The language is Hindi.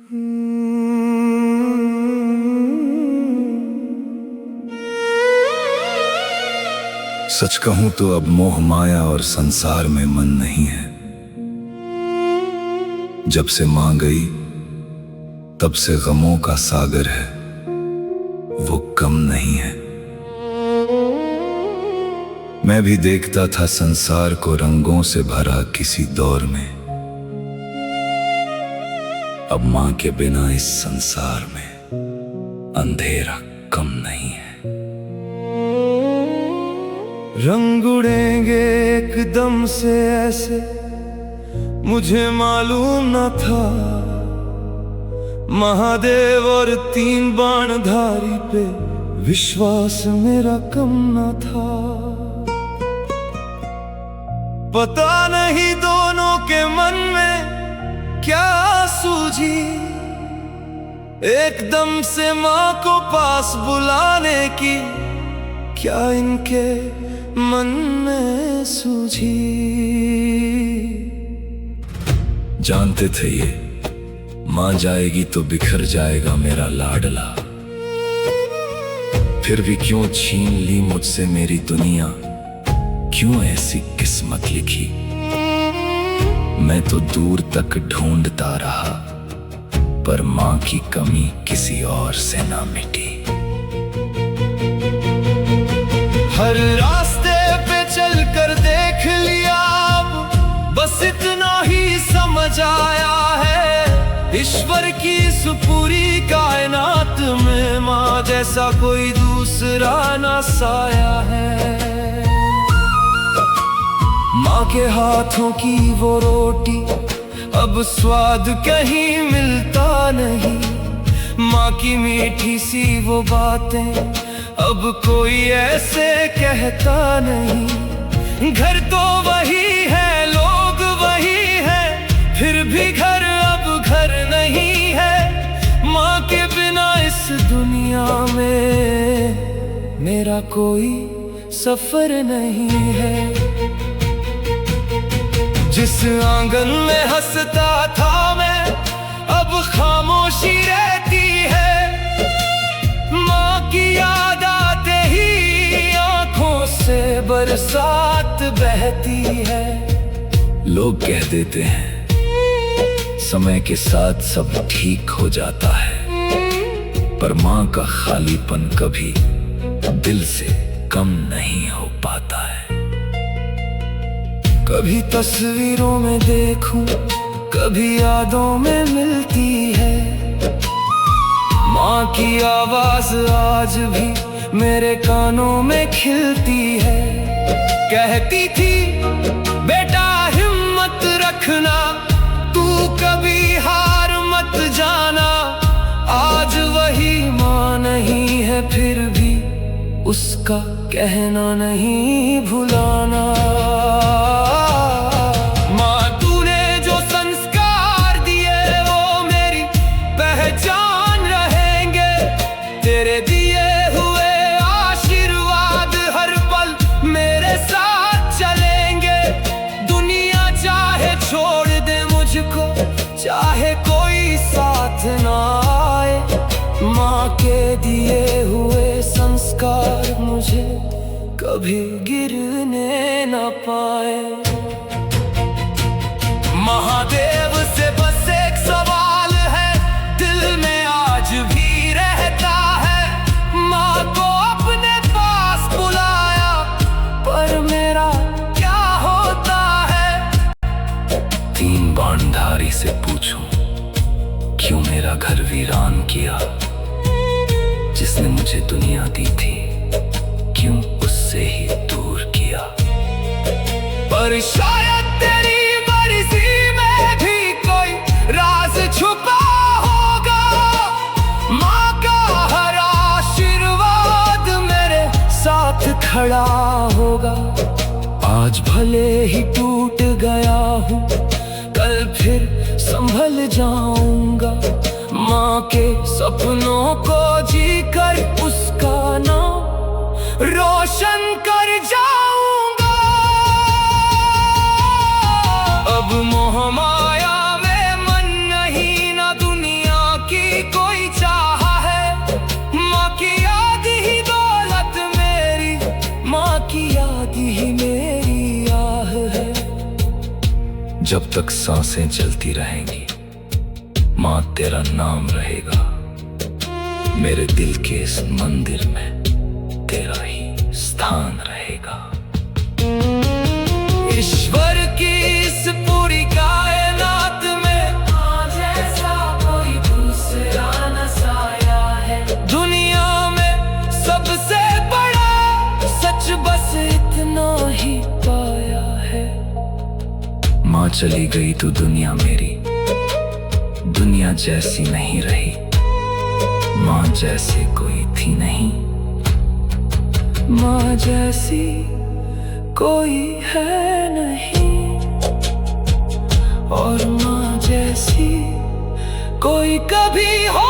सच कहूं तो अब मोह माया और संसार में मन नहीं है। जब से मां गई तब से गमों का सागर है, वो कम नहीं है। मैं भी देखता था संसार को रंगों से भरा किसी दौर में। अब मां के बिना इस संसार में अंधेरा कम नहीं है। रंग उड़ेंगे एकदम से ऐसे मुझे मालूम न था। महादेव और 3 बाणधारी पे विश्वास मेरा कम न था। पता नहीं दोनों के मन में क्या सूझी, एकदम से मां को पास बुलाने की क्या इनके मन में सूझी। जानते थे ये मां जाएगी तो बिखर जाएगा मेरा लाडला, फिर भी क्यों छीन ली मुझसे मेरी दुनिया, क्यों ऐसी किस्मत लिखी। मैं तो दूर तक ढूंढता रहा पर मां की कमी किसी और से ना मिटी। हर रास्ते पे चलकर देख लिया, अब बस इतना ही समझ आया है। ईश्वर की इस पूरी कायनात में मां जैसा कोई दूसरा ना साया है। मां के हाथों की वो रोटी अब स्वाद कहीं मिलता नहीं। मां की मीठी सी वो बातें अब कोई ऐसे कहता नहीं। घर तो वही है, लोग वही है, फिर भी घर अब घर नहीं है। मां के बिना इस दुनिया में मेरा कोई सफर नहीं है। जिस आंगन में हंसता था मैं अब खामोशी रहती है। मां की याद आते ही आंखों से बरसात बहती है। लोग कह देते हैं समय के साथ सब ठीक हो जाता है, पर मां का खालीपन कभी दिल से कम नहीं हो पाता है। कभी तस्वीरों में देखूं, कभी यादों में मिलती है। मां की आवाज आज भी मेरे कानों में खिलती है। कहती थी बेटा हिम्मत रखना, तू कभी हार मत जाना। आज वही मां नहीं है, फिर भी उसका कहना नहीं भुलाना। मां तूने जो संस्कार दिए वो मेरी पहचान रहेंगे। तेरे दिए हुए आशीर्वाद हर पल मेरे साथ चलेंगे। दुनिया चाहे छोड़ दे मुझको, चाहे कोई साथ ना आए, मां के दिए हुए संस्कार मुझे कभी गिरने न पाए। महादेव से बस एक सवाल है दिल में आज भी रहता है। मां को अपने पास बुलाया पर मेरा क्या होता है। 3 बाणधारी से पूछूं क्यों मेरा घर वीरान किया। जिसने मुझे दुनिया दी थी क्यों उससे ही दूर किया। पर शायद तेरी मर्जी में भी कोई राज छुपा होगा। मां का हर आशीर्वाद मेरे साथ खड़ा होगा। आज भले ही टूट गया हूँ, कल फिर संभल जाऊंगा। मां के सपनों को जीकर उसका नाम रोशन कर जाऊंगा। अब मोह माया में मन नहीं, ना दुनिया जब तक सांसें चलती रहेंगी माँ तेरा नाम रहेगा। मेरे दिल के इस मंदिर में तेरा ही स्थान रहेगा। ईश्वर की इस पूरी कायनात में माँ जैसा कोई दूसरा न साया है। दुनिया में सबसे बड़ा सच बस इतना ही पाया है। माँ चली गई तो दुनिया मेरी दुनिया जैसी नहीं रही। माँ जैसी कोई थी नहीं, माँ जैसी कोई है नहीं, और माँ जैसी कोई कभी हो